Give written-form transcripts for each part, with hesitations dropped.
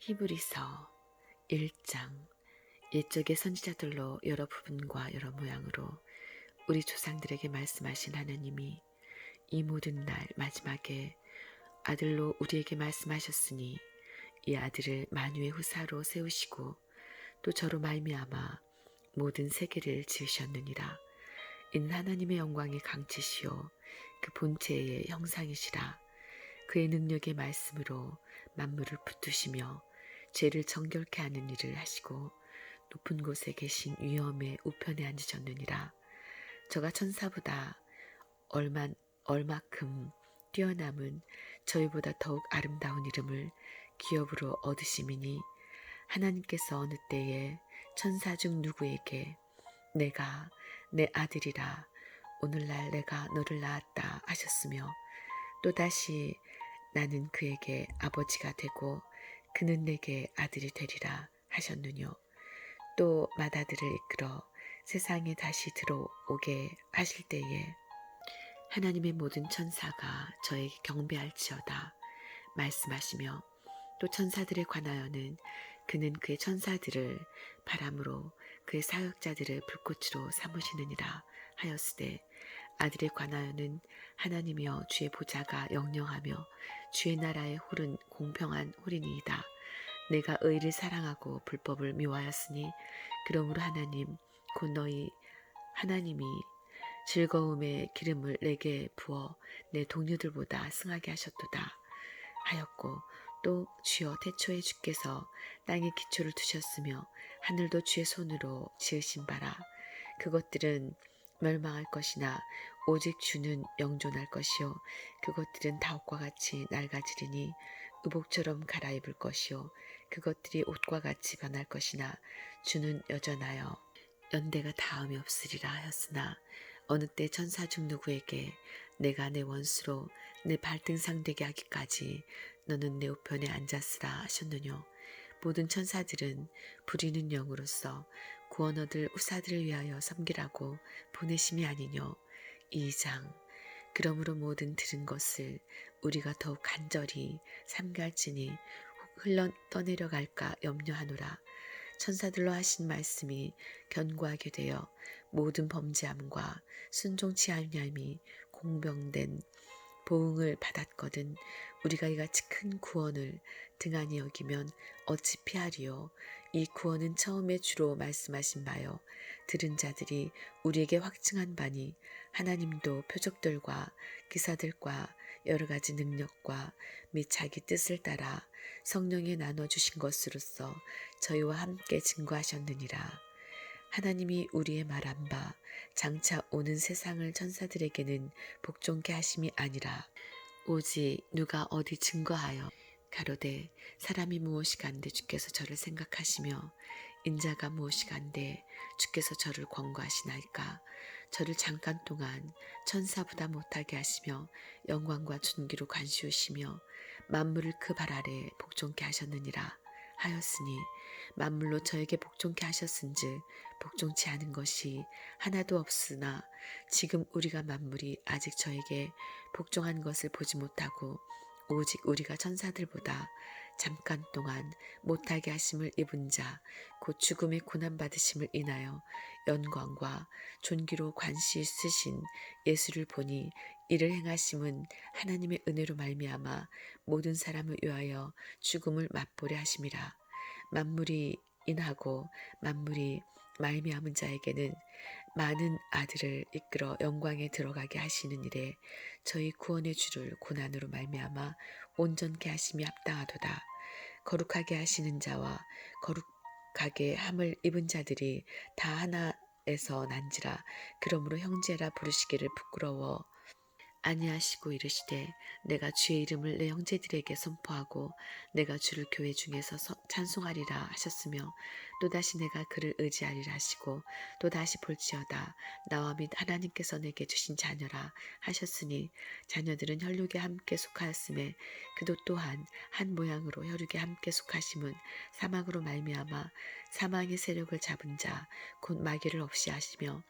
히브리서 1장. 옛적의 선지자들로 여러 부분과 여러 모양으로 우리 조상들에게 말씀하신 하나님이 이 모든 날 마지막에 아들로 우리에게 말씀하셨으니 이 아들을 만유의 후사로 세우시고 또 저로 말미암아 모든 세계를 지으셨느니라. 이는 하나님의 영광의 강치시요 그 본체의 형상이시라. 그의 능력의 말씀으로 만물을 붙드시며 죄를 정결케 하는 일을 하시고 높은 곳에 계신 위엄의 우편에 앉으셨느니라. 저가 천사보다 얼마큼 뛰어남은 저희보다 더욱 아름다운 이름을 기업으로 얻으심이니 하나님께서 어느 때에 천사 중 누구에게 내가 내 아들이라 오늘날 내가 너를 낳았다 하셨으며 또다시 나는 그에게 아버지가 되고 그는 내게 아들이 되리라 하셨느뇨. 또 맏아들을 이끌어 세상에 다시 들어오게 하실 때에 하나님의 모든 천사가 저에게 경배할지어다 말씀하시며 또 천사들에 관하여는 그는 그의 천사들을 바람으로 그의 사역자들을 불꽃으로 삼으시느니라 하였으되 아들에 관하여는 하나님이여 주의 보좌가 영영하며 주의 나라의 홀은 공평한 홀이니이다. 내가 의를 사랑하고 불법을 미워하였으니 그러므로 하나님 곧 너희 하나님이 즐거움의 기름을 내게 부어 내 동료들보다 승하게 하셨도다 하였고 또 주여 태초에 주께서 땅에 기초를 두셨으며 하늘도 주의 손으로 지으신 바라. 그것들은 멸망할 것이나 오직 주는 영존할 것이요 그것들은 다옷과 같이 낡아지리니 의복처럼 갈아입을 것이요 그것들이 옷과 같이 변할 것이나 주는 여전하여 연대가 다음이 없으리라 하였으나 어느 때 천사 중 누구에게 내가 내 원수로 내 발등상 되게 하기까지 너는 내 우편에 앉았으라 하셨느뇨. 모든 천사들은 부리는 영으로서 구원 얻을 후사들을 위하여 섬기라고 보내심이 아니뇨. 2장. 그러므로 모든 들은 것을 우리가 더욱 간절히 삼갈지니 흘러 떠내려갈까 염려하노라. 천사들로 하신 말씀이 견고하게 되어 모든 범죄함과 순종치 아니함이 공병된 보응을 받았거든 우리가 이같이 큰 구원을 등한히 여기면 어찌 피하리요. 이 구원은 처음에 주로 말씀하신 바요 들은 자들이 우리에게 확증한 바니 하나님도 표적들과 기사들과 여러 가지 능력과 및 자기 뜻을 따라 성령에 나눠주신 것으로서 저희와 함께 증거하셨느니라. 하나님이 우리의 말한 바 장차 오는 세상을 천사들에게는 복종케 하심이 아니라 오직 누가 어디 증거하여 가로되 사람이 무엇이간데 주께서 저를 생각하시며 인자가 무엇이간데 주께서 저를 권고하시나이까. 저를 잠깐 동안 천사보다 못하게 하시며 영광과 존귀로 관시우시며 만물을 그 발 아래 복종케 하셨느니라 하였으니 만물로 저에게 복종케 하셨은즉 복종치 않은 것이 하나도 없으나 지금 우리가 만물이 아직 저에게 복종한 것을 보지 못하고 오직 우리가 천사들보다 잠깐 동안 못하게 하심을 입은 자 곧 죽음의 고난받으심을 인하여 영광과 존귀로 관시 쓰신 예수를 보니 이를 행하심은 하나님의 은혜로 말미암아 모든 사람을 위하여 죽음을 맛보려 하심이라. 만물이 인하고 만물이 말미암은 자에게는 많은 아들을 이끌어 영광에 들어가게 하시는 일에 저희 구원의 주를 고난으로 말미암아 온전케 하심이 합당하도다. 거룩하게 하시는 자와 거룩하게 함을 입은 자들이 다 하나에서 난지라. 그러므로 형제라 부르시기를 부끄러워 아니하시고 이르시되 내가 주의 이름을 내 형제들에게 선포하고 내가 주를 교회 중에서 찬송하리라 하셨으며 또다시 내가 그를 의지하리라 하시고 또다시 볼지어다 나와 및 하나님께서 내게 주신 자녀라 하셨으니 자녀들은 혈육에 함께 속하였음에 그도 또한 한 모양으로 혈육에 함께 속하심은 사망으로 말미암아 사망의 세력을 잡은 자 곧 마귀를 없이 하시며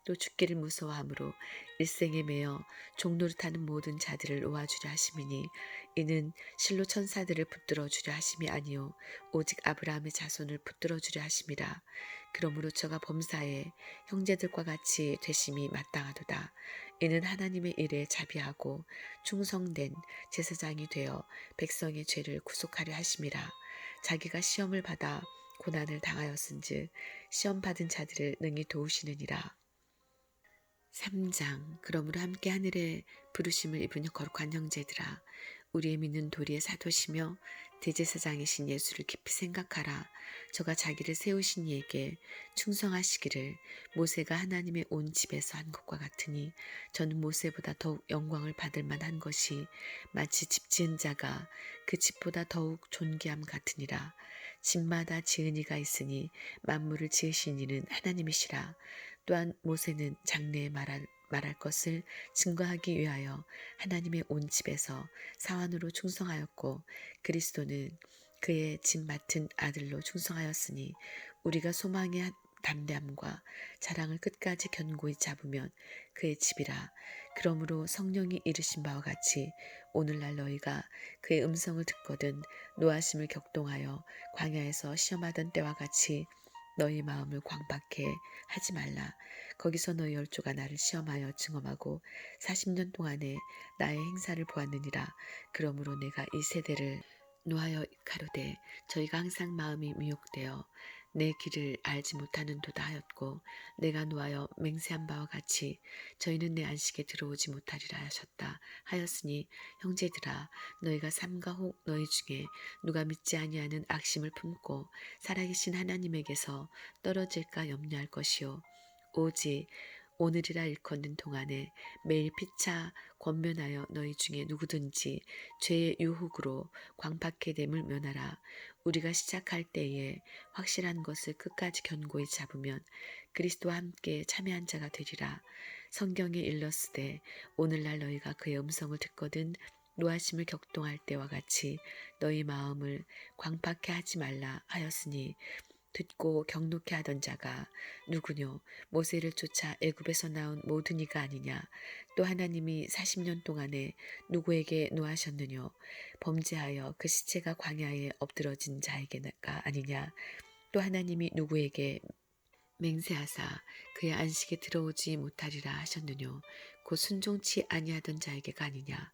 또 죽기를 무서워함으로 일생에 매여 종노릇하는 모든 자들을 놓아주려 하심이니 이는 실로 천사들을 붙들어 주려 하심이 아니요 오직 아브라함의 자손을 붙들어 주려 하심이라. 그러므로 저가 범사에 형제들과 같이 되심이 마땅하도다. 이는 하나님의 일에 자비하고 충성된 제사장이 되어 백성의 죄를 구속하려 하심이라. 자기가 시험을 받아 고난을 당하였은즉 시험 받은 자들을 능히 도우시느니라. 3장. 그러므로 함께 하늘에 부르심을 입은 거룩한 형제들아, 우리의 믿는 도리의 사도시며 대제사장이신 예수를 깊이 생각하라. 저가 자기를 세우신 이에게 충성하시기를 모세가 하나님의 온 집에서 한 것과 같으니 저는 모세보다 더욱 영광을 받을 만한 것이 마치 집 지은 자가 그 집보다 더욱 존귀함 같으니라. 집마다 지은 이가 있으니 만물을 지으신 이는 하나님이시라. 또한 모세는 장래에 말할 것을 증거하기 위하여 하나님의 온 집에서 사환으로 충성하였고 그리스도는 그의 집 맡은 아들로 충성하였으니 우리가 소망의 담대함과 자랑을 끝까지 견고히 잡으면 그의 집이라. 그러므로 성령이 이르신 바와 같이 오늘날 너희가 그의 음성을 듣거든 노하심을 격동하여 광야에서 시험하던 때와 같이 너희 마음을 광박해 하지 말라. 거기서 너희 열조가 나를 시험하여 증험하고 40년 동안에 나의 행사를 보았느니라. 그러므로 내가 이 세대를 노하여 가로되 저희가 항상 마음이 미혹되어 내 길을 알지 못하는도다 하였고 내가 노하여 맹세한 바와 같이 저희는 내 안식에 들어오지 못하리라 하셨다 하였으니 형제들아 너희가 삼가 혹 너희 중에 누가 믿지 아니하는 악심을 품고 살아계신 하나님에게서 떨어질까 염려할 것이요 오직 오늘이라 일컫는 동안에 매일 피차 권면하여 너희 중에 누구든지 죄의 유혹으로 광박해 됨을 면하라. 우리가 시작할 때에 확실한 것을 끝까지 견고히 잡으면 그리스도와 함께 참여한 자가 되리라. 성경에 일렀으되 오늘날 너희가 그의 음성을 듣거든 노하심을 격동할 때와 같이 너희 마음을 광박해 하지 말라 하였으니 듣고 경록해 하던 자가 누구뇨 모세를 쫓아 애굽에서 나온 모든 이가 아니냐 또 하나님이 40년 동안에 누구에게 노하셨느뇨 범죄하여 그 시체가 광야에 엎드러진 자에게가 아니냐 또 하나님이 누구에게 맹세하사 그의 안식에 들어오지 못하리라 하셨느뇨 곧 순종치 아니하던 자에게가 아니냐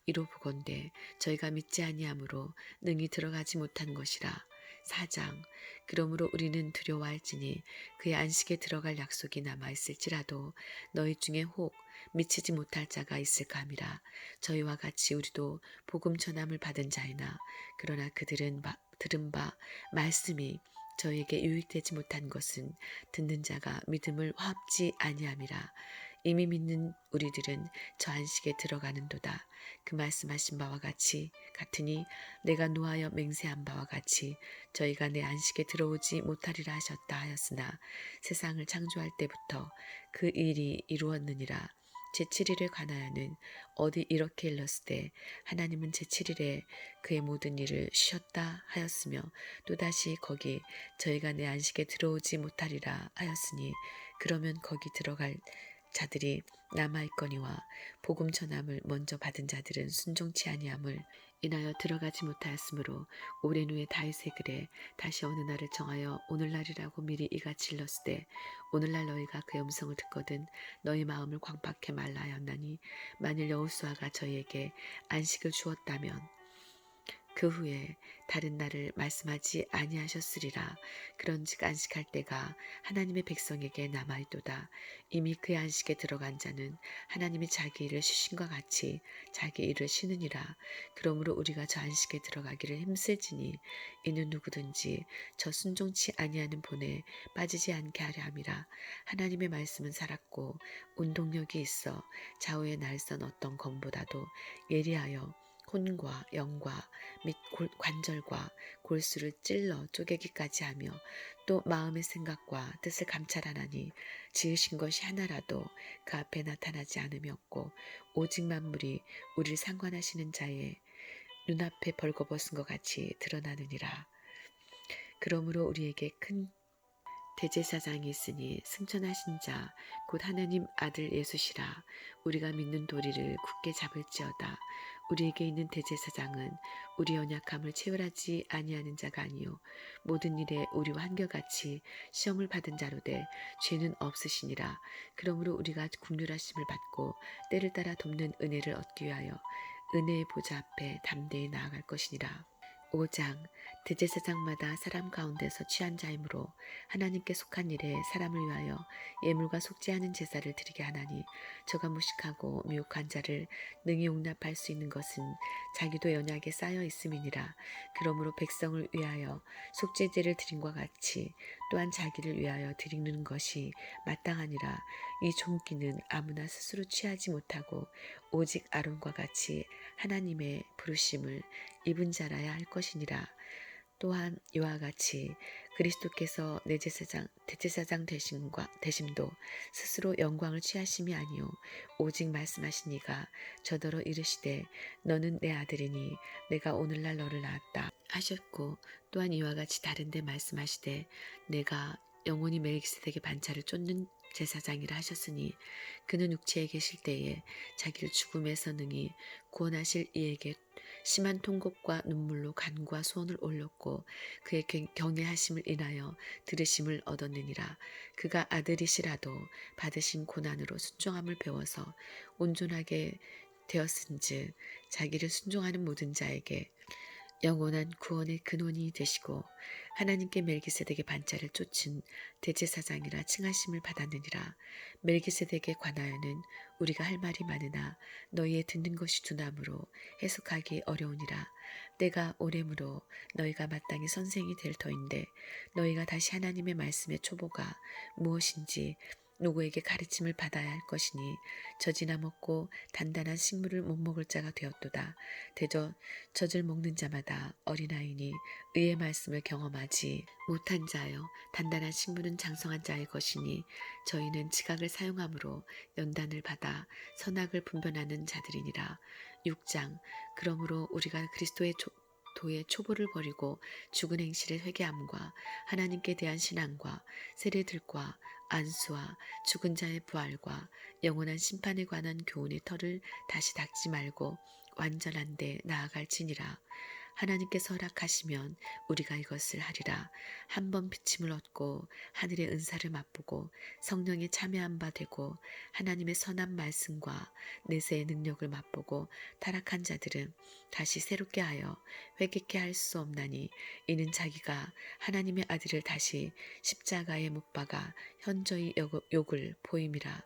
이로 보건대 저희가 믿지 아니하므로 능히 들어가지 못한 것이라. 4장. 그러므로 우리는 두려워할지니 그의 안식에 들어갈 약속이 남아있을지라도 너희 중에 혹 미치지 못할 자가 있을까 함이라. 저희와 같이 우리도 복음 전함을 받은 자이나 그러나 그들은 들은 바 말씀이 저에게 유익되지 못한 것은 듣는 자가 믿음을 화합지 아니함이라. 이미 믿는 우리들은 저 안식에 들어가는도다. 그 말씀하신 바와 같으니 내가 노하여 맹세한 바와 같이 저희가 내 안식에 들어오지 못하리라 하셨다 하였으나 세상을 창조할 때부터 그 일이 이루었느니라. 제7일에 관하여는 어디 이렇게 일렀으되 하나님은 제7일에 그의 모든 일을 쉬었다 하였으며 또다시 거기 저희가 내 안식에 들어오지 못하리라 하였으니 그러면 거기 들어갈 자들이 남아있거니와 복음 전함을 먼저 받은 자들은 순종치 아니함을 인하여 들어가지 못하였으므로 오랜 후에 다윗의 글에 다시 어느 날을 정하여 오늘날이라고 미리 이같이 일렀으되 오늘날 너희가 그의 음성을 듣거든 너희 마음을 광박해 말라 하였나니 만일 여호수아가 저희에게 안식을 주었다면 그 후에 다른 날을 말씀하지 아니하셨으리라. 그런즉 안식할 때가 하나님의 백성에게 남아있도다. 이미 그의 안식에 들어간 자는 하나님이 자기 일을 쉬신과 같이 자기 일을 쉬느니라. 그러므로 우리가 저 안식에 들어가기를 힘쓸지니 이는 누구든지 저 순종치 아니하는 본에 빠지지 않게 하려 함이라. 하나님의 말씀은 살았고 운동력이 있어 좌우에 날선 어떤 검보다도 예리하여 혼과 영과 및 관절과 골수를 찔러 쪼개기까지 하며 또 마음의 생각과 뜻을 감찰하나니 지으신 것이 하나라도 그 앞에 나타나지 않음이 없고 오직 만물이 우리를 상관하시는 자의 눈앞에 벌거벗은 것 같이 드러나느니라. 그러므로 우리에게 큰 대제사장이 있으니 승천하신 자 곧 하느님 아들 예수시라. 우리가 믿는 도리를 굳게 잡을지어다. 우리에게 있는 대제사장은 우리 연약함을 체휼하지 아니하는 자가 아니요 모든 일에 우리와 한결같이 시험을 받은 자로되 죄는 없으시니라. 그러므로 우리가 국률하심을 받고 때를 따라 돕는 은혜를 얻기 위하여 은혜의 보좌 앞에 담대히 나아갈 것이니라. 5장 대제사장마다 사람 가운데서 취한 자이므로 하나님께 속한 일에 사람을 위하여 예물과 속지 않은 제사를 드리게 하나니 저가 무식하고 미혹한 자를 능히 용납할 수 있는 것은 자기도 연약에 쌓여 있음이니라. 그러므로 백성을 위하여 속죄제를 드림과 같이 또한 자기를 위하여 드리는 것이 마땅하니라. 이 종기는 아무나 스스로 취하지 못하고 오직 아론과 같이 하나님의 부르심을 입은 자라야 할 것이니라. 또한 이와 같이 그리스도께서 내 대제사장 되심도 스스로 영광을 취하심이 아니요 오직 말씀하신 이가 저더러 이르시되 너는 내 아들이니 내가 오늘날 너를 낳았다 하셨고 또한 이와 같이 다른데 말씀하시되 내가 영원히 멜기세덱의 반차를 쫓는 제사장이라 하셨으니 그는 육체에 계실 때에 자기를 죽음에서 능히 구원하실 이에게 심한 통곡과 눈물로 간구와 소원을 올렸고 그의 경외하심을 인하여 들으심을 얻었느니라. 그가 아들이시라도 받으신 고난으로 순종함을 배워서 온전하게 되었은즉 자기를 순종하는 모든 자에게 영원한 구원의 근원이 되시고 하나님께 멜기세덱의 반차를 쫓은 대제사장이라 칭하심을 받았느니라. 멜기세덱에 관하여는 우리가 할 말이 많으나 너희의 듣는 것이 두나무로 해석하기 어려우니라. 때가 오래므로 너희가 마땅히 선생이 될 터인데 너희가 다시 하나님의 말씀의 초보가 무엇인지 누구에게 가르침을 받아야 할 것이니 젖이나 먹고 단단한 식물을 못 먹을 자가 되었도다. 대저 젖을 먹는 자마다 어린아이니 의의 말씀을 경험하지 못한 자여 단단한 식물은 장성한 자의 것이니 저희는 지각을 사용함으로 연단을 받아 선악을 분별하는 자들이니라. 6장 그러므로 우리가 그리스도의 도의 초보를 버리고 죽은 행실을 회개함과 하나님께 대한 신앙과 세례들과 안수와 죽은 자의 부활과 영원한 심판에 관한 교훈의 털을 다시 닦지 말고 완전한 데 나아갈지니라. 하나님께서 허락하시면 우리가 이것을 하리라. 한 번 비침을 얻고 하늘의 은사를 맛보고 성령에 참여한 바 되고 하나님의 선한 말씀과 내세의 능력을 맛보고 타락한 자들은 다시 새롭게 하여 회개케 할 수 없나니 이는 자기가 하나님의 아들을 다시 십자가에 못 박아 현저히 욕을 보임이라.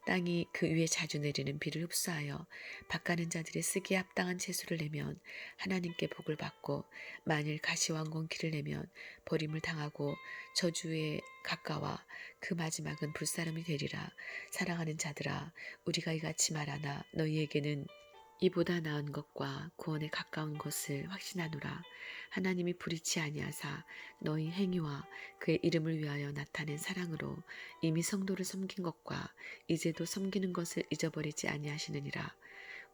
땅이 그 위에 자주 내리는 비를 흡수하여 밭가는 자들의 쓰기에 합당한 채소를 내면 하나님께 복을 받고 만일 가시왕건키를 내면 버림을 당하고 저주에 가까워 그 마지막은 불사름이 되리라. 사랑하는 자들아 우리가 이같이 말하나 너희에게는 이보다 나은 것과 구원에 가까운 것을 확신하노라. 하나님이 불의치 아니하사 너희 행위와 그의 이름을 위하여 나타낸 사랑으로 이미 성도를 섬긴 것과 이제도 섬기는 것을 잊어버리지 아니하시느니라.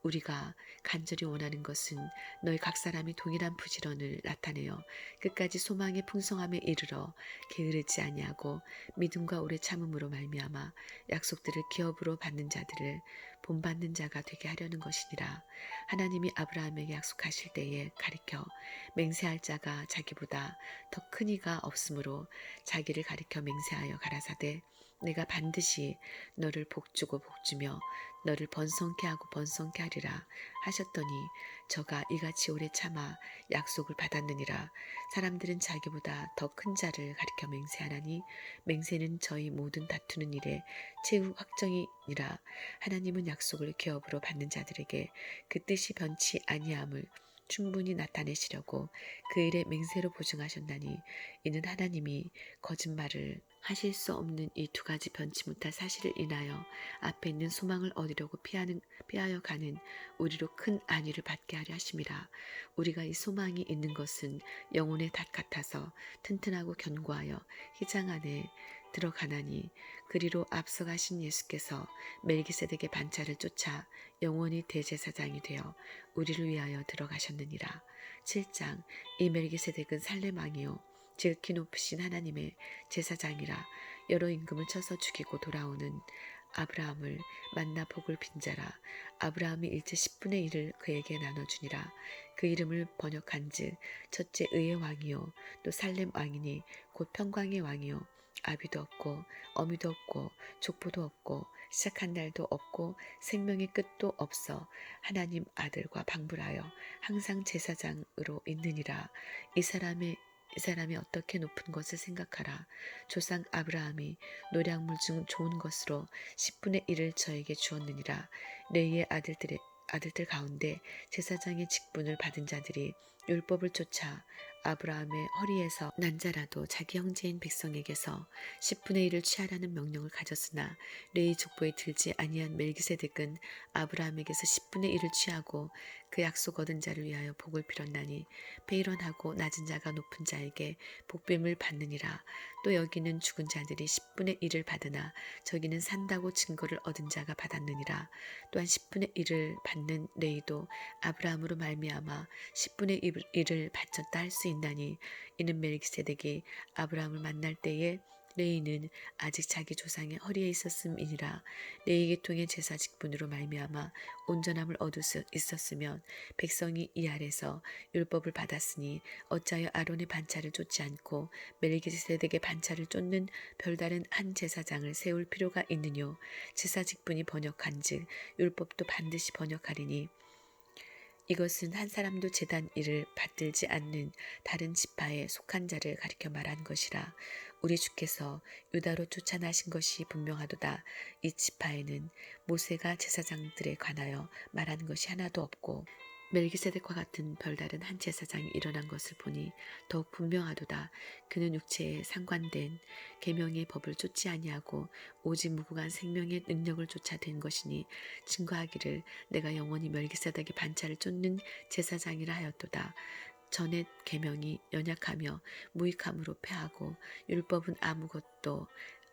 우리가 간절히 원하는 것은 너희 각 사람이 동일한 부지런을 나타내어 끝까지 소망의 풍성함에 이르러 게으르지 아니하고 믿음과 오래 참음으로 말미암아 약속들을 기업으로 받는 자들을 본받는 자가 되게 하려는 것이니라. 하나님이 아브라함에게 약속하실 때에 가리켜 맹세할 자가 자기보다 더 큰 이가 없으므로 자기를 가리켜 맹세하여 가라사대 내가 반드시 너를 복주고 복주며 너를 번성케 하고 번성케 하리라 하셨더니 저가 이같이 오래 참아 약속을 받았느니라. 사람들은 자기보다 더 큰 자를 가리켜 맹세하나니 맹세는 저희 모든 다투는 일에 최후 확정이니라. 하나님은 약속을 기업으로 받는 자들에게 그 뜻이 변치 아니함을 충분히 나타내시려고 그 일에 맹세로 보증하셨나니 이는 하나님이 거짓말을 하실 수 없는 이 두 가지 변치 못할 사실을 인하여 앞에 있는 소망을 얻으려고 피하여 가는 우리로 큰 안위를 받게 하려 하심이라. 우리가 이 소망이 있는 것은 영혼의 닷 같아서 튼튼하고 견고하여 희장 안에 들어가나니 그리로 앞서가신 예수께서 멜기세덱의 반차를 쫓아 영원히 대제사장이 되어 우리를 위하여 들어가셨느니라. 7장 이 멜기세덱은 살렘 왕이요 지극히 높으신 하나님의 제사장이라. 여러 임금을 쳐서 죽이고 돌아오는 아브라함을 만나 복을 빈자라. 아브라함이 일제 10분의 1을 그에게 나눠주니라. 그 이름을 번역한즉 첫째 의의 왕이요 또 살렘 왕이니 곧 평강의 왕이요 아비도 없고 어미도 없고 족보도 없고 시작한 날도 없고 생명의 끝도 없어 하나님 아들과 방불하여 항상 제사장으로 있느니라. 이 사람이 어떻게 높은 것을 생각하라. 조상 아브라함이 노량물 중 좋은 것으로 10분의 1을 저에게 주었느니라. 레위의 아들들 가운데 제사장의 직분을 받은 자들이 율법을 쫓아 아브라함의 허리에서 난 자라도 자기 형제인 백성에게서 10분의 1을 취하라는 명령을 가졌으나 레위 족보에 들지 아니한 멜기세덱은 아브라함에게서 10분의 1을 취하고 그 약속 얻은 자를 위하여 복을 빌었나니 베이런하고 낮은 자가 높은 자에게 복빔을 받느니라. 또 여기는 죽은 자들이 10분의 1을 받으나 저기는 산다고 증거를 얻은 자가 받았느니라. 또한 10분의 1을 받는 레위도 아브라함으로 말미암아 10분의 1을 바쳤다 할 수 있나니 이는 멜기세덱이 아브라함을 만날 때에 레위는 아직 자기 조상의 허리에 있었음이니라. 레위 계통의 제사 직분으로 말미암아 온전함을 얻을 수 있었으면 백성이 이 아래서 율법을 받았으니 어찌하여 아론의 반차를 쫓지 않고 멜기세덱의 반차를 쫓는 별다른 한 제사장을 세울 필요가 있느뇨. 제사 직분이 번역한즉 율법도 반드시 번역하리니 이것은 한 사람도 제단 일을 받들지 않는 다른 지파에 속한 자를 가리켜 말한 것이라. 우리 주께서 유다로 쫓아나신 것이 분명하도다. 이 지파에는 모세가 제사장들에 관하여 말한 것이 하나도 없고 멜기세덱과 같은 별다른 한 제사장이 일어난 것을 보니 더욱 분명하도다. 그는 육체에 상관된 계명의 법을 쫓지 아니하고 오직 무궁한 생명의 능력을 쫓아 된 것이니 증거하기를 내가 영원히 멜기세덱의 반차를 쫓는 제사장이라 하였도다. 전에 계명이 연약하며 무익함으로 패하고 율법은 아무것도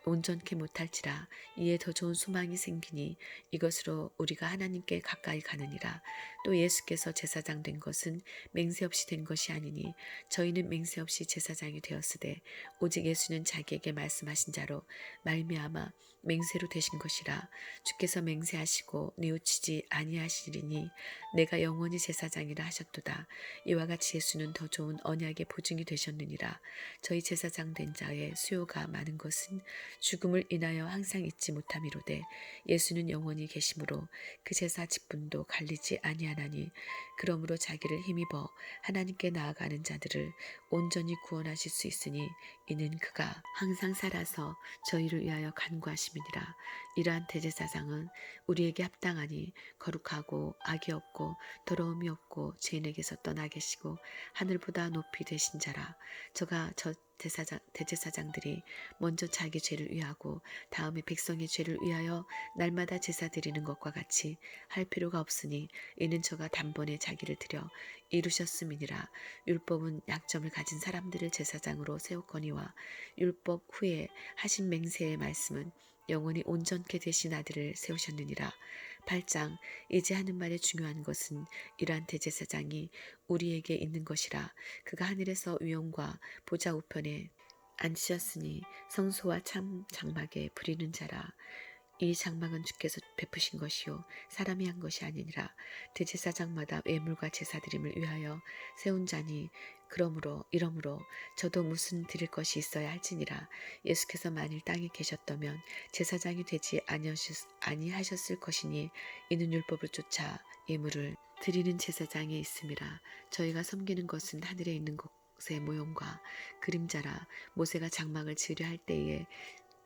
온전케 못할지라. 이에 더 좋은 소망이 생기니 이것으로 우리가 하나님께 가까이 가느니라. 또 예수께서 제사장 된 것은 맹세 없이 된 것이 아니니 저희는 맹세 없이 제사장이 되었으되 오직 예수는 자기에게 말씀하신 자로 말미암아 맹세로 되신 것이라. 주께서 맹세하시고 뉘우치지 아니하시리니 내가 영원히 제사장이라 하셨도다. 이와 같이 예수는 더 좋은 언약의 보증이 되셨느니라. 저희 제사장 된 자의 수요가 많은 것은 죽음을 인하여 항상 잊지 못함이로되 예수는 영원히 계심으로 그 제사 직분도 갈리지 아니하나니 그러므로 자기를 힘입어 하나님께 나아가는 자들을 온전히 구원하실 수 있으니 이는 그가 항상 살아서 저희를 위하여 간구하심이니라. 이러한 대제사장은 우리에게 합당하니 거룩하고 악이 없고 더러움이 없고 죄인에게서 떠나 계시고 하늘보다 높이 되신 자라. 저가 대제사장들이 먼저 자기 죄를 위하고 다음에 백성의 죄를 위하여 날마다 제사 드리는 것과 같이 할 필요가 없으니 이는 저가 단번에 자기를 드려 이루셨음이니라. 율법은 약점을 가진 사람들을 제사장으로 세웠거니와 율법 후에 하신 맹세의 말씀은 영원히 온전케 되신 아들을 세우셨느니라. 8장 이제 하는 말의 중요한 것은 이러한 대제사장이 우리에게 있는 것이라. 그가 하늘에서 위엄과 보좌 우편에 앉으셨으니 성소와 참 장막에 부리는 자라. 이 장막은 주께서 베푸신 것이요 사람이 한 것이 아니니라. 대제사장마다 외물과 제사드림을 위하여 세운 자니 이러므로 저도 무슨 드릴 것이 있어야 할지니라. 예수께서 만일 땅에 계셨다면 제사장이 되지 아니하셨을 것이니 이는 율법을 쫓아 예물을 드리는 제사장에 있음이라. 저희가 섬기는 것은 하늘에 있는 것의 모형과 그림자라. 모세가 장막을 지으려 할 때에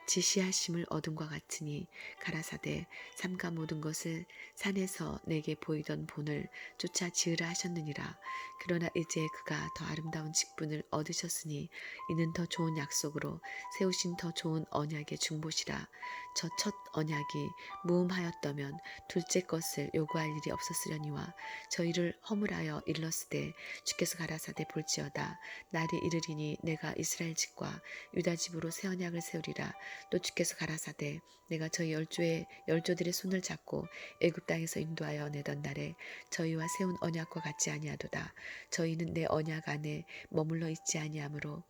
지시하심을 얻음과 같으니 가라사대 삼가 모든 것을 산에서 내게 보이던 본을 쫓아 지으라 하셨느니라. 그러나 이제 그가 더 아름다운 직분을 얻으셨으니 이는 더 좋은 약속으로 세우신 더 좋은 언약의 중보시라. 저 첫 언약이 무음하였다면 둘째 것을 요구할 일이 없었으려니와 저희를 허물하여 일렀으되 주께서 가라사대 볼지어다 날이 이르리니 내가 이스라엘 집과 유다 집으로 새 언약을 세우리라. 또 주께서 가라사대 내가 저희 열조들의 손을 잡고 애굽 땅에서 인도하여 내던 날에 저희와 세운 언약과 같지 아니하도다. 저희는 내 언약 안에 머물러 있지 아니하므로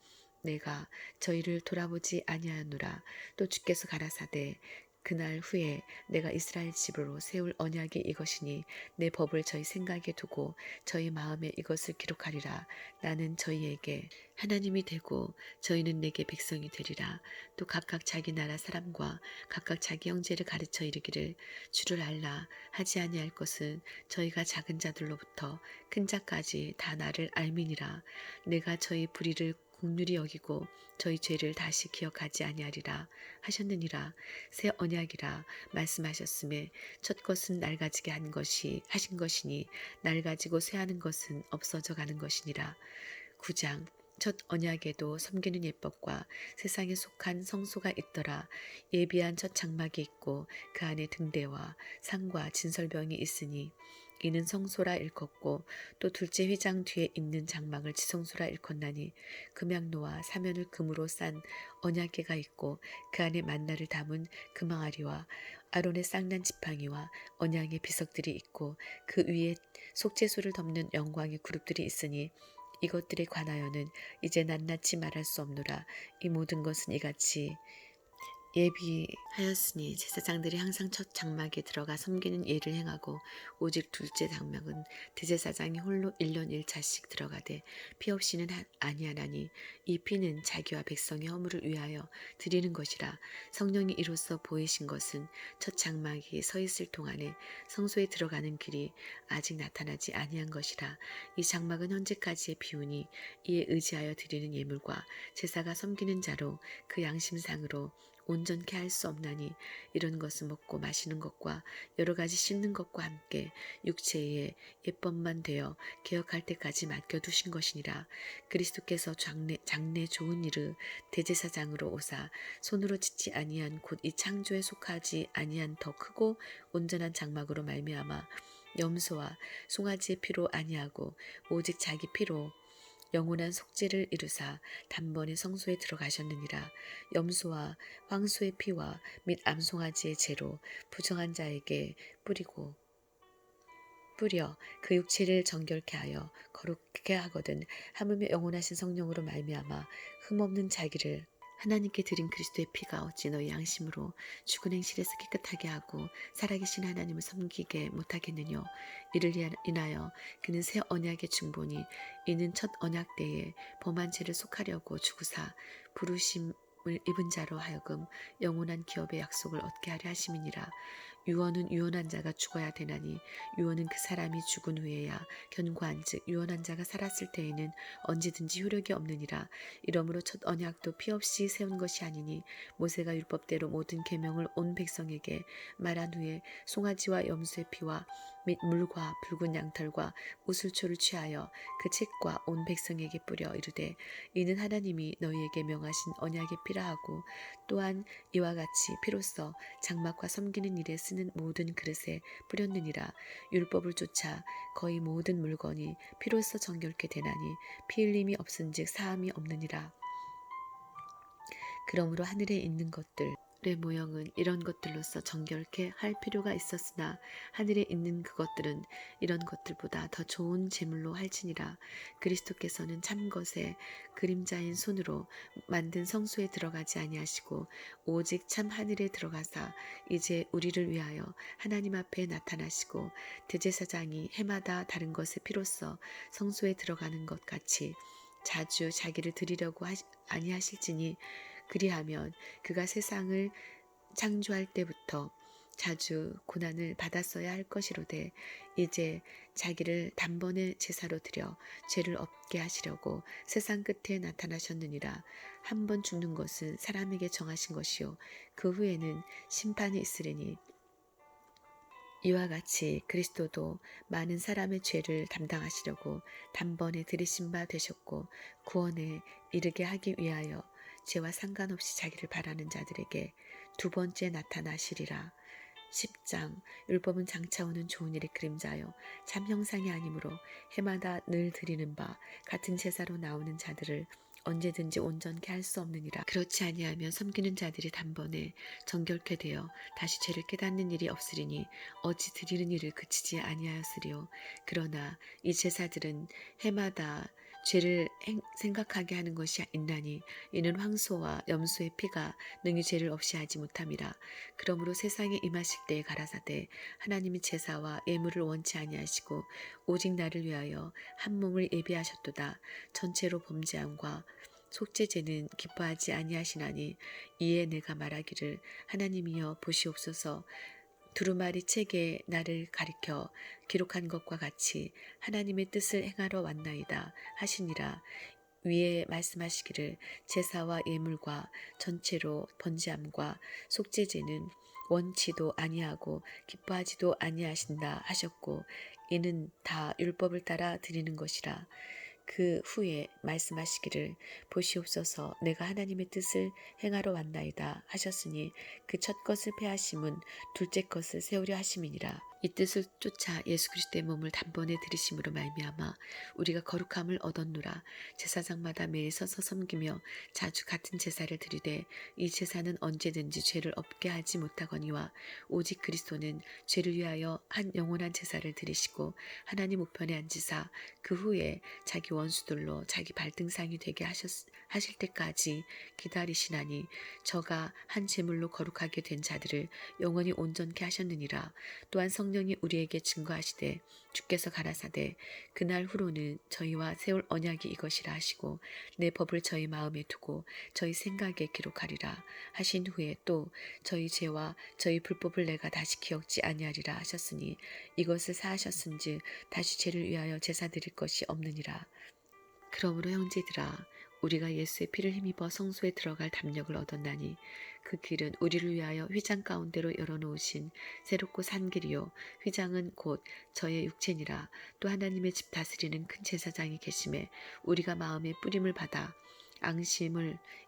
내가 저희를 돌아보지 아니하노라. 또 주께서 가라사대 그날 후에 내가 이스라엘 집으로 세울 언약이 이것이니 내 법을 저희 생각에 두고 저희 마음에 이것을 기록하리라. 나는 저희에게 하나님이 되고 저희는 내게 백성이 되리라. 또 각각 자기 나라 사람과 각각 자기 형제를 가르쳐 이르기를 주를 알라 하지 아니할 것은 저희가 작은 자들로부터 큰 자까지 다 나를 알미니라. 내가 저희 불의를 긍휼히 여기고 저희 죄를 다시 기억하지 아니하리라 하셨느니라. 새 언약이라 말씀하셨음에 첫 것은 낡아지게 하신 것이니 낡아지고 쇠하는 것은 없어져 가는 것이니라. 9장 첫 언약에도 섬기는 예법과 세상에 속한 성소가 있더라. 예비한 첫 장막이 있고 그 안에 등대와 상과 진설병이 있으니 이는 성소라 일컫고 또 둘째 휘장 뒤에 있는 장막을 지성소라 일컫나니 금양노와 사면을 금으로 싼 언약궤가 있고 그 안에 만나를 담은 금항아리와 아론의 쌍난 지팡이와 언약의 비석들이 있고 그 위에 속죄소를 덮는 영광의 그룹들이 있으니 이것들에 관하여는 이제 낱낱이 말할 수 없노라. 이 모든 것은 이같이 예비하였으니 제사장들이 항상 첫 장막에 들어가 섬기는 예를 행하고 오직 둘째 장막은 대제사장이 홀로 1년 1차씩 들어가되 피 없이는 아니하나니 이 피는 자기와 백성의 허물을 위하여 드리는 것이라. 성령이 이로써 보이신 것은 첫 장막이 서 있을 동안에 성소에 들어가는 길이 아직 나타나지 아니한 것이라. 이 장막은 현재까지의 비우니 이에 의지하여 드리는 예물과 제사가 섬기는 자로 그 양심상으로 온전케 할 수 없나니 이런 것은 먹고 마시는 것과 여러 가지 씻는 것과 함께 육체의 예법만 되어 개혁할 때까지 맡겨두신 것이니라. 그리스도께서 장래 좋은 일을 대제사장으로 오사 손으로 짓지 아니한 곧 이 창조에 속하지 아니한 더 크고 온전한 장막으로 말미암아 염소와 송아지의 피로 아니하고 오직 자기 피로 영원한 속죄를 이루사 단번에 성소에 들어가셨느니라. 염소와 황소의 피와 및 암송아지의 죄로 부정한 자에게 뿌려 그 육체를 정결케 하여 거룩게 하거든 하물며 영원하신 성령으로 말미암아 흠없는 자기를 하나님께 드린 그리스도의 피가 어찌 너희 양심으로 죽은 행실에서 깨끗하게 하고 살아계신 하나님을 섬기게 못하겠느뇨. 이를 인하여 그는 새 언약의 중보니 이는 첫 언약 때에 범한 죄를 속하려고 죽으사 부르심을 입은 자로 하여금 영원한 기업의 약속을 얻게 하려 하심이니라. 유언은 유언한 자가 죽어야 되나니 유언은 그 사람이 죽은 후에야 견고한즉 유언한 자가 살았을 때에는 언제든지 효력이 없느니라. 이러므로 첫 언약도 피 없이 세운 것이 아니니 모세가 율법대로 모든 계명을 온 백성에게 말한 후에 송아지와 염소의 피와 및 물과 붉은 양털과 우슬초를 취하여 그 책과 온 백성에게 뿌려 이르되 이는 하나님이 너희에게 명하신 언약의 피라 하고 또한 이와 같이 피로써 장막과 섬기는 일에 쓰는 모든 그릇에 뿌렸느니라. 율법을 쫓아 거의 모든 물건이 피로써 정결케 되나니 피 흘림이 없은즉 사함이 없느니라. 그러므로 하늘에 있는 것들의 모형은 이런 것들로서 정결케 할 필요가 있었으나 하늘에 있는 그것들은 이런 것들보다 더 좋은 제물로 할지니라. 그리스도께서는 참 것의 그림자인 손으로 만든 성소에 들어가지 아니하시고 오직 참 하늘에 들어가사 이제 우리를 위하여 하나님 앞에 나타나시고 대제사장이 해마다 다른 것의 피로써 성소에 들어가는 것 같이 자주 자기를 드리려고 아니하실지니 그리하면 그가 세상을 창조할 때부터 자주 고난을 받았어야 할 것이로되 이제 자기를 단번에 제사로 드려 죄를 없게 하시려고 세상 끝에 나타나셨느니라. 한 번 죽는 것은 사람에게 정하신 것이요 그 후에는 심판이 있으리니 이와 같이 그리스도도 많은 사람의 죄를 담당하시려고 단번에 들이신 바 되셨고 구원에 이르게 하기 위하여 죄와 상관없이 자기를 바라는 자들에게 두 번째 나타나시리라. 10장 율법은 장차 오는 좋은 일의 그림자요 참 형상이 아니므로 해마다 늘 드리는 바 같은 제사로 나오는 자들을 언제든지 온전케 할 수 없느니라. 그렇지 아니하면 섬기는 자들이 단번에 정결케 되어 다시 죄를 깨닫는 일이 없으리니 어찌 드리는 일을 그치지 아니하였으리요. 그러나 이 제사들은 해마다 죄를 생각하게 하는 것이 있나니 이는 황소와 염소의 피가 능히 죄를 없이 하지 못함이라. 그러므로 세상에 임하실 때에 가라사대 하나님이 제사와 예물을 원치 아니하시고 오직 나를 위하여 한 몸을 예비하셨도다. 전체로 범죄함과 속죄제는 기뻐하지 아니하시나니 이에 내가 말하기를 하나님이여 보시옵소서. 두루마리 책에 나를 가리켜 기록한 것과 같이 하나님의 뜻을 행하러 왔나이다 하시니라. 위에 말씀하시기를 제사와 예물과 전체로 번제함과 속죄제는 원치도 아니하고 기뻐하지도 아니하신다 하셨고 이는 다 율법을 따라 드리는 것이라. 그 후에 말씀하시기를 보시옵소서 내가 하나님의 뜻을 행하러 왔나이다 하셨으니 그 첫 것을 패하심은 둘째 것을 세우려 하심이니라. 이 뜻을 쫓아 예수 그리스도의 몸을 단번에 들이심으로 말미암아 우리가 거룩함을 얻었노라. 제사장마다 매일 서서 섬기며 자주 같은 제사를 드리되 이 제사는 언제든지 죄를 없게 하지 못하거니와 오직 그리스도는 죄를 위하여 한 영원한 제사를 드리시고 하나님 우편에 앉으사 그 후에 자기 원수들로 자기 발등상이 되게 하실 때까지 기다리시나니 저가 한 제물로 거룩하게 된 자들을 영원히 온전케 하셨느니라. 또한 성령이 우리에게 증거하시되 주께서 가라사대 그날 후로는 저희와 세울 언약이 이것이라 하시고 내 법을 저희 마음에 두고 저희 생각에 기록하리라 하신 후에 또 저희 죄와 저희 불법을 내가 다시 기억지 아니하리라 하셨으니 이것을 사하셨은즉 다시 죄를 위하여 제사 드릴 것이 없느니라. 그러므로 형제들아 우리가 예수의 피를 힘입어 성소에 들어갈 담력을 얻었나니 그 길은 우리를 위하여 휘장 가운데로 열어놓으신 새롭고 산 길이요 휘장은 곧 저의 육체니라. 또 하나님의 집 다스리는 큰 제사장이 계심에 우리가 마음의 뿌림을 받아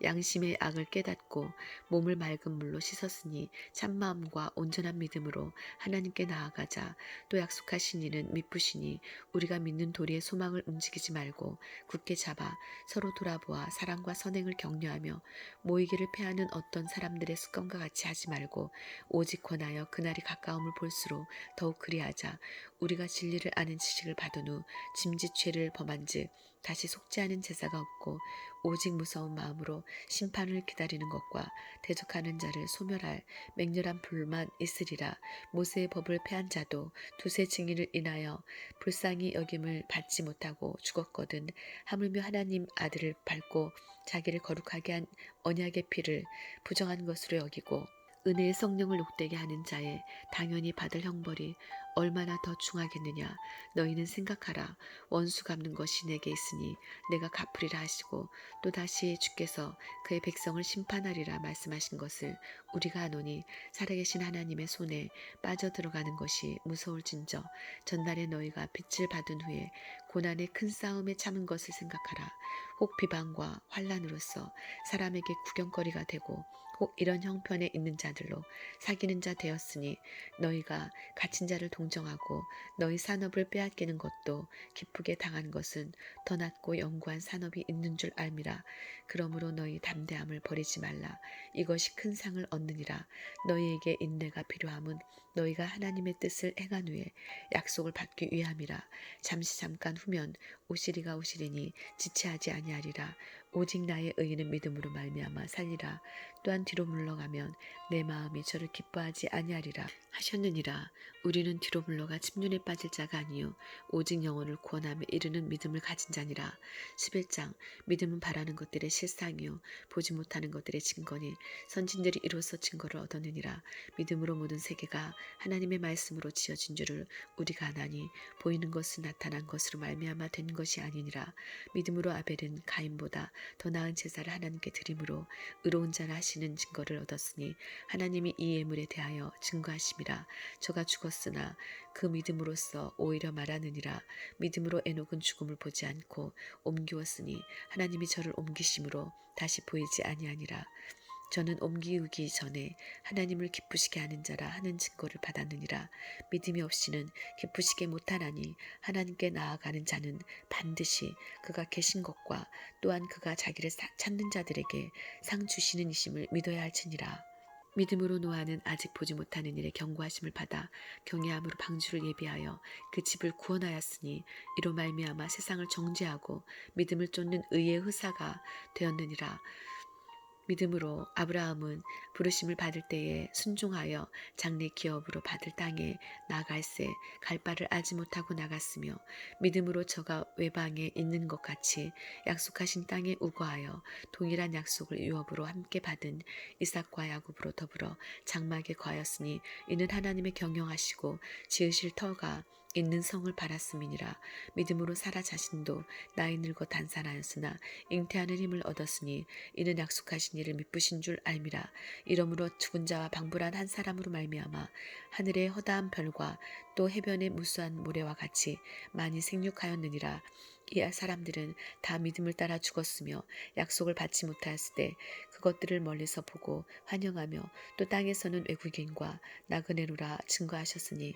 양심의 악을 깨닫고 몸을 맑은 물로 씻었으니 참마음과 온전한 믿음으로 하나님께 나아가자. 또 약속하신 이는 미쁘시니 우리가 믿는 도리의 소망을 움직이지 말고 굳게 잡아 서로 돌아보아 사랑과 선행을 격려하며 모이기를 패하는 어떤 사람들의 습관과 같이 하지 말고 오직 권하여 그날이 가까움을 볼수록 더욱 그리하자. 우리가 진리를 아는 지식을 받은 후 짐짓 죄를 범한즉 다시 속죄하는 제사가 없고 오직 무서운 마음으로 심판을 기다리는 것과 대적하는 자를 소멸할 맹렬한 불만 있으리라. 모세의 법을 패한 자도 두세 증인을 인하여 불쌍히 여김을 받지 못하고 죽었거든. 하물며 하나님 아들을 밟고 자기를 거룩하게 한 언약의 피를 부정한 것으로 여기고 은혜의 성령을 욕되게 하는 자의 당연히 받을 형벌이 얼마나 더 중하겠느냐. 너희는 생각하라. 원수 갚는 것이 내게 있으니 내가 갚으리라 하시고 또다시 주께서 그의 백성을 심판하리라 말씀하신 것을 우리가 아노니 살아계신 하나님의 손에 빠져들어가는 것이 무서울진저 전날에 너희가 빛을 받은 후에 고난의 큰 싸움에 참은 것을 생각하라. 혹 비방과 환난으로서 사람에게 구경거리가 되고 혹 이런 형편에 있는 자들로 사귀는 자 되었으니 너희가 갇힌 자를 동정하고 너희 산업을 빼앗기는 것도 기쁘게 당한 것은 더 낫고 영구한 산업이 있는 줄 알미라. 그러므로 너희 담대함을 버리지 말라. 이것이 큰 상을 얻느니라. 너희에게 인내가 필요함은 너희가 하나님의 뜻을 행한 후에 약속을 받기 위함이라. 잠깐 후면 오시리가 오시리니 지체하지 아니하리라. 오직 나의 의인은 믿음으로 말미암아 살리라. 또한 뒤로 물러가면 내 마음이 저를 기뻐하지 아니하리라 하셨느니라. 우리는 뒤로 물러가 침륜에 빠질 자가 아니요 오직 영혼을 구원함에 이르는 믿음을 가진 자니라. 11장 믿음은 바라는 것들의 실상이요 보지 못하는 것들의 증거니 선진들이 이로써 증거를 얻었느니라. 믿음으로 모든 세계가 하나님의 말씀으로 지어진 줄을 우리가 아나니 보이는 것은 나타난 것으로 말미암아 된 것이 아니니라. 믿음으로 아벨은 가인보다 더 나은 제사를 하나님께 드림으로 의로운 자라 하시는 증거를 얻었으니 하나님이 이 예물에 대하여 증거하심이라. 저가 죽었으나 그 믿음으로써 오히려 말하느니라. 믿음으로 에녹은 죽음을 보지 않고 옮기었으니 하나님이 저를 옮기심으로 다시 보이지 아니하니라. 저는 옮기우기 전에 하나님을 기쁘시게 하는 자라 하는 증거를 받았느니라. 믿음이 없이는 기쁘시게 못하나니 하나님께 나아가는 자는 반드시 그가 계신 것과 또한 그가 자기를 찾는 자들에게 상 주시는 이심을 믿어야 할지니라. 믿음으로 노아는 아직 보지 못하는 일에 경고하심을 받아 경외함으로 방주를 예비하여 그 집을 구원하였으니 이로 말미암아 세상을 정죄하고 믿음을 쫓는 의의 의사가 되었느니라. 믿음으로 아브라함은 부르심을 받을 때에 순종하여 장래 기업으로 받을 땅에 나갈새 갈 바를 알지 못하고 나갔으며 믿음으로 저가 외방에 있는 것 같이 약속하신 땅에 우거하여 동일한 약속을 유업으로 함께 받은 이삭과 야곱으로 더불어 장막에 거하였으니 이는 하나님의 경영하시고 지으실 터가 있는 성을 바랐음이니라. 믿음으로 사라 자신도 나이 늙어 단산하였으나 잉태하는 힘을 얻었으니 이는 약속하신 이를 미쁘신 줄 알미라. 이러므로 죽은 자와 방불한 한 사람으로 말미암아 하늘의 허다한 별과 또 해변의 무수한 모래와 같이 많이 생육하였느니라. 이 사람들은 다 믿음을 따라 죽었으며 약속을 받지 못하였을 때 그것들을 멀리서 보고 환영하며 또 땅에서는 외국인과 나그네로라 증거하셨으니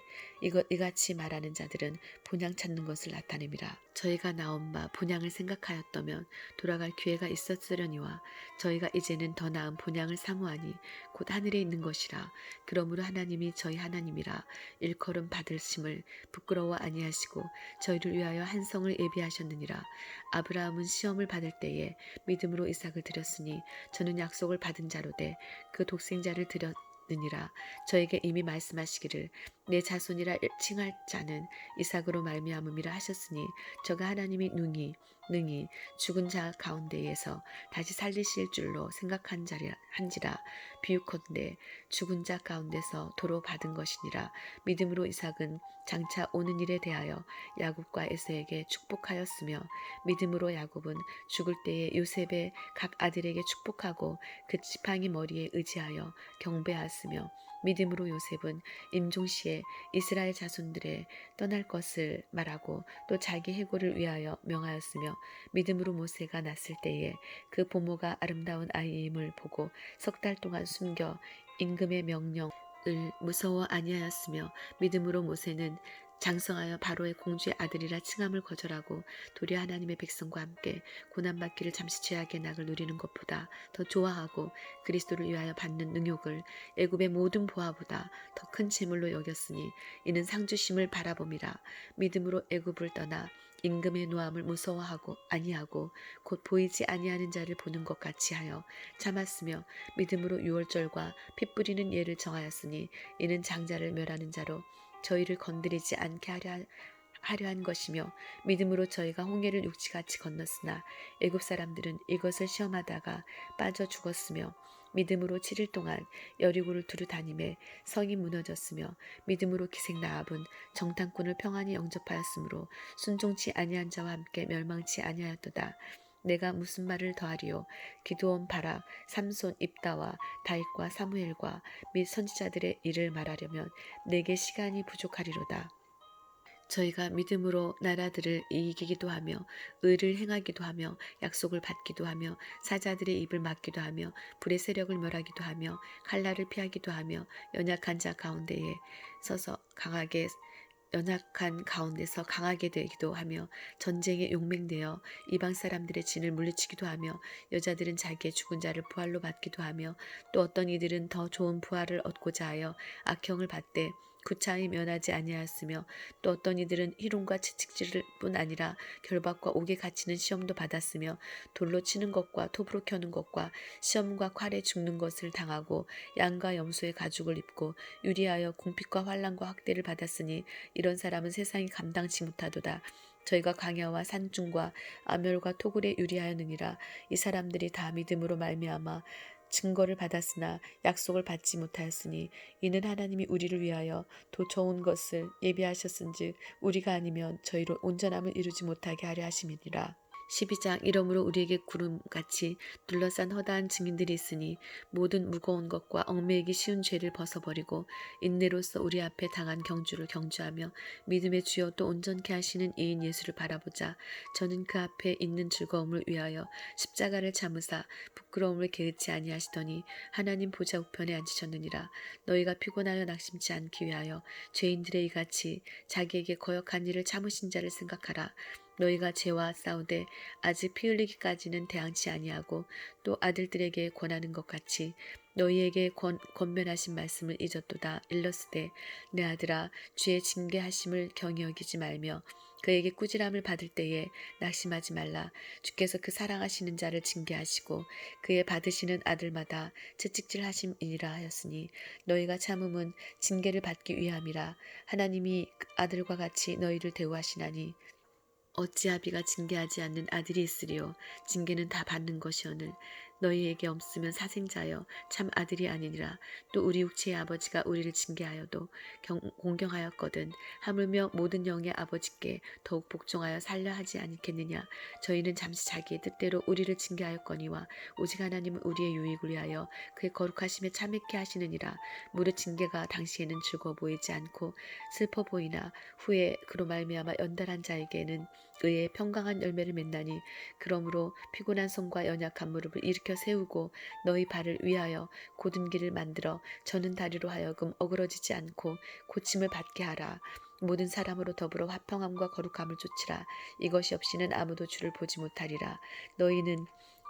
이같이 말하는 자들은 본향 찾는 것을 나타냅니다. 저희가 나온 바 본향을 생각하였다면 돌아갈 기회가 있었으려니와 저희가 이제는 더 나은 본향을 사모하니 곧 하늘에 있는 것이라. 그러므로 하나님이 저희 하나님이라 일컬음 받으심을 부끄러워 아니하시고 저희를 위하여 한 성을 예비하셨느니라. 아브라함은 시험을 받을 때에 믿음으로 이삭을 드렸으니 저는 약속을 받은 자로 돼 그 독생자를 드렸느니라. 저에게 이미 말씀하시기를 내 자손이라 칭할 자는 이삭으로 말미암음이라 하셨으니 저가 하나님이 능히 죽은 자 가운데에서 다시 살리실 줄로 생각한 한지라. 비유컨대 죽은 자 가운데서 도로 받은 것이니라. 믿음으로 이삭은 장차 오는 일에 대하여 야곱과 에서에게 축복하였으며 믿음으로 야곱은 죽을 때에 요셉의 각 아들에게 축복하고 그 지팡이 머리에 의지하여 경배하였으며 믿음으로 요셉은 임종시에 이스라엘 자손들의 떠날 것을 말하고 또 자기 해고를 위하여 명하였으며 믿음으로 모세가 났을 때에 그 부모가 아름다운 아이임을 보고 석 달 동안 숨겨 임금의 명령을 무서워 아니하였으며 믿음으로 모세는 장성하여 바로의 공주의 아들이라 칭함을 거절하고 도리어 하나님의 백성과 함께 고난받기를 잠시 죄악의 낙을 누리는 것보다 더 좋아하고 그리스도를 위하여 받는 능욕을 애굽의 모든 보화보다 더 큰 재물로 여겼으니 이는 상주심을 바라봄이라. 믿음으로 애굽을 떠나 임금의 노함을 무서워하고 아니하고 곧 보이지 아니하는 자를 보는 것 같이 하여 참았으며 믿음으로 유월절과 피 뿌리는 예를 정하였으니 이는 장자를 멸하는 자로 저희를 건드리지 않게 하려 한 것이며 믿음으로 저희가 홍해를 육지같이 건넜으나 애굽 사람들은 이것을 시험하다가 빠져 죽었으며 믿음으로 7일 동안 여리고를 두루 다니매 성이 무너졌으며 믿음으로 기생 나압은 정탐꾼을 평안히 영접하였으므로 순종치 아니한 자와 함께 멸망치 아니하였도다. 내가 무슨 말을 더하리요. 기드온 바락 삼손 입다와 다윗과 사무엘과 및 선지자들의 일을 말하려면 내게 시간이 부족하리로다. 저희가 믿음으로 나라들을 이기기도 하며 의를 행하기도 하며 약속을 받기도 하며 사자들의 입을 막기도 하며 불의 세력을 멸하기도 하며 칼날을 피하기도 하며 연약한 가운데서 강하게 되기도 하며 전쟁에 용맹되어 이방 사람들의 진을 물리치기도 하며 여자들은 자기의 죽은 자를 부활로 받기도 하며 또 어떤 이들은 더 좋은 부활을 얻고자 하여 악형을 받되 구차히 면하지 아니하였으며 또 어떤 이들은 희롱과 채찍질을 뿐 아니라 결박과 옥에 갇히는 시험도 받았으며 돌로 치는 것과 톱으로 켜는 것과 시험과 칼에 죽는 것을 당하고 양과 염소의 가죽을 입고 유리하여 궁핍과 환난과 학대를 받았으니 이런 사람은 세상이 감당치 못하도다. 저희가 광야와 산중과 아멸과 토굴에 유리하였느니라. 이 사람들이 다 믿음으로 말미암아 증거를 받았으나 약속을 받지 못하였으니 이는 하나님이 우리를 위하여 더 좋은 것을 예비하셨은즉 우리가 아니면 저희로 온전함을 이루지 못하게 하려 하심이니라. 12장 이러므로 우리에게 구름같이 둘러싼 허다한 증인들이 있으니 모든 무거운 것과 얽매이기 쉬운 죄를 벗어버리고 인내로서 우리 앞에 당한 경주를 경주하며 믿음의 주여 또 온전케 하시는 이인 예수를 바라보자. 저는 그 앞에 있는 즐거움을 위하여 십자가를 참으사 부끄러움을 게으치 아니하시더니 하나님 보좌 우편에 앉으셨느니라. 너희가 피곤하여 낙심치 않기 위하여 죄인들의 이같이 자기에게 거역한 일을 참으신 자를 생각하라. 너희가 죄와 싸우되 아직 피 흘리기까지는 대항치 아니하고 또 아들들에게 권하는 것 같이 너희에게 권면하신 말씀을 잊었도다. 일렀으되 내 아들아 주의 징계하심을 경히 여기지 말며 그에게 꾸지람을 받을 때에 낙심하지 말라. 주께서 그 사랑하시는 자를 징계하시고 그의 받으시는 아들마다 채찍질하심이니라 하였으니 너희가 참음은 징계를 받기 위함이라. 하나님이 아들과 같이 너희를 대우하시나니 어찌 아비가 징계하지 않는 아들이 있으리요. 징계는 다 받는 것이오늘 너희에게 없으면 사생자여 참 아들이 아니니라. 또 우리 육체의 아버지가 우리를 징계하여도 공경하였거든 하물며 모든 영의 아버지께 더욱 복종하여 살려 하지 않겠느냐. 저희는 잠시 자기의 뜻대로 우리를 징계하였거니와 오직 하나님은 우리의 유익을 위하여 그의 거룩하심에 참있게 하시느니라. 무릇 징계가 당시에는 즐거워 보이지 않고 슬퍼 보이나 후에 그로 말미암아 연단한 자에게는 의의 평강한 열매를 맺나니 그러므로 피곤한 손과 연약한 무릎을 일으켜 세우고 너희 발을 위하여 곧은 길을 만들어 저는 다리로 하여금 어그러지지 않고 고침을 받게 하라. 모든 사람으로 더불어 화평함과 거룩함을 좇으라. 이것이 없이는 아무도 주를 보지 못하리라. 너희는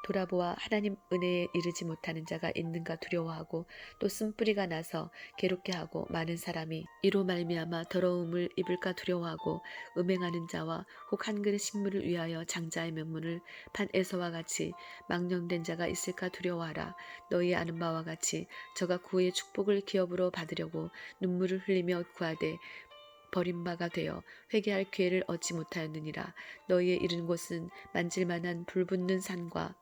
돌아보아 하나님 은혜에 이르지 못하는 자가 있는가 두려워하고 또 쓴뿌리가 나서 괴롭게 하고 많은 사람이 이로 말미암아 더러움을 입을까 두려워하고 음행하는 자와 혹 한 그릇 식물을 위하여 장자의 면문을 판 에서와 같이 망령된 자가 있을까 두려워하라. 너희 아는 바와 같이 저가 구의 축복을 기업으로 받으려고 눈물을 흘리며 구하되 버림바가 되어 회개할 기회를 얻지 못하였느니라. 너희의 이른 곳은 만질만한 불붙는 산과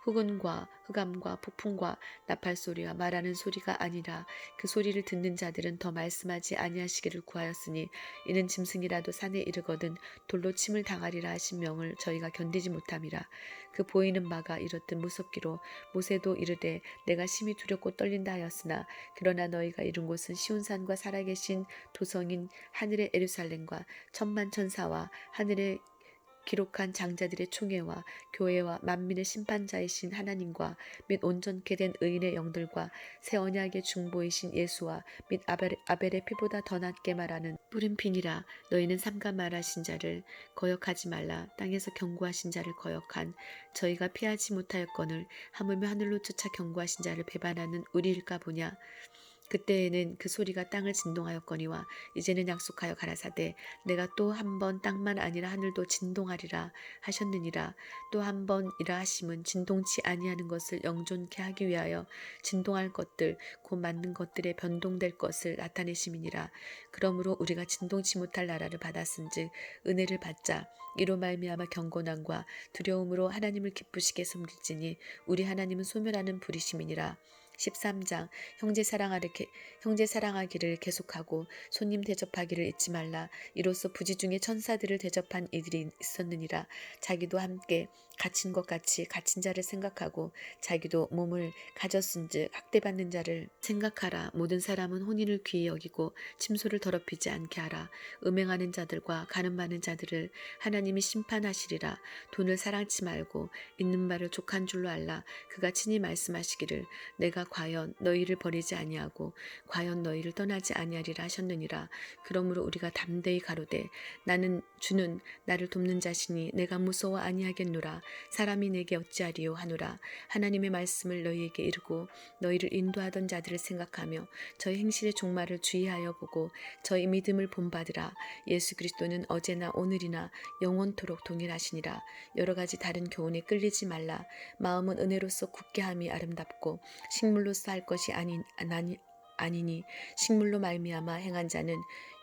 흑운과 흑암과 폭풍과 나팔소리와 말하는 소리가 아니라 그 소리를 듣는 자들은 더 말씀하지 아니하시기를 구하였으니 이는 짐승이라도 산에 이르거든 돌로 침을 당하리라 하신 명을 저희가 견디지 못함이라. 그 보이는 바가 이렇듯 무섭기로 모세도 이르되 내가 심히 두렵고 떨린다 하였으나 그러나 너희가 이룬 곳은 시온산과 살아계신 도성인 하늘의 예루살렘과 천만 천사와 하늘의 기록한 장자들의 총회와 교회와 만민의 심판자이신 하나님과 및 온전케 된 의인의 영들과 새 언약의 중보이신 예수와 및 아벨의 피보다 더 낫게 말하는 뿌린 피니라. 너희는 삼가 말하신 자를 거역하지 말라. 땅에서 경고하신 자를 거역한 저희가 피하지 못하였거늘 하물며 하늘로 쫓아 경고하신 자를 배반하는 우리일까 보냐. 그때에는 그 소리가 땅을 진동하였거니와 이제는 약속하여 가라사대 내가 또 한 번 땅만 아니라 하늘도 진동하리라 하셨느니라. 또 한 번이라 하심은 진동치 아니하는 것을 영존케 하기 위하여 진동할 것들 곧 맞는 것들에 변동될 것을 나타내심이니라. 그러므로 우리가 진동치 못할 나라를 받았은즉 은혜를 받자. 이로 말미암아 경건함과 두려움으로 하나님을 기쁘시게 섬길지니 우리 하나님은 소멸하는 불이심이니라. 13장 형제 사랑하기를 계속하고 손님 대접하기를 잊지 말라. 이로써 부지 중에 천사들을 대접한 이들이 있었느니라. 자기도 함께 갇힌 것 같이 갇힌 자를 생각하고 자기도 몸을 가졌은즉 학대받는 자를 생각하라. 모든 사람은 혼인을 귀히 여기고 침소를 더럽히지 않게 하라. 음행하는 자들과 가늠 많은 자들을 하나님이 심판하시리라. 돈을 사랑치 말고 있는 바를 족한 줄로 알라. 그가 친히 말씀하시기를 내가 과연 너희를 버리지 아니하고 과연 너희를 떠나지 아니하리라 하셨느니라. 그러므로 우리가 담대히 가로되 나는 주는 나를 돕는 자시니 내가 무서워 아니하겠노라. 사람이 내게 어찌하리요 하노라. 하나님의 말씀을 너희에게 이르고 너희를 인도하던 자들을 생각하며 저희 행실의 종말을 주의하여 보고 저희 믿음을 본받으라. 예수 그리스도는 어제나 오늘이나 영원토록 동일하시니라. 여러 가지 다른 교훈에 끌리지 말라. 마음은 은혜로서 굳게함이 아름답고 식물로서 할 것이 아니니 식물로 말미암아 행한 자는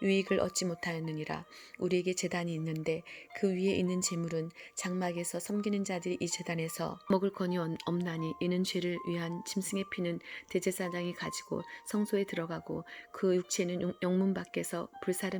유익을 얻지 못하였느니라. 우리에게 제단이 있는데 그 위에 있는 제물은 장막에서 섬기는 자들이 이 제단에서 먹을 거니 없나니 이는 죄를 위한 짐승의 피는 대제사장이 가지고 성소에 들어가고 그 육체는 영문 밖에서 불사름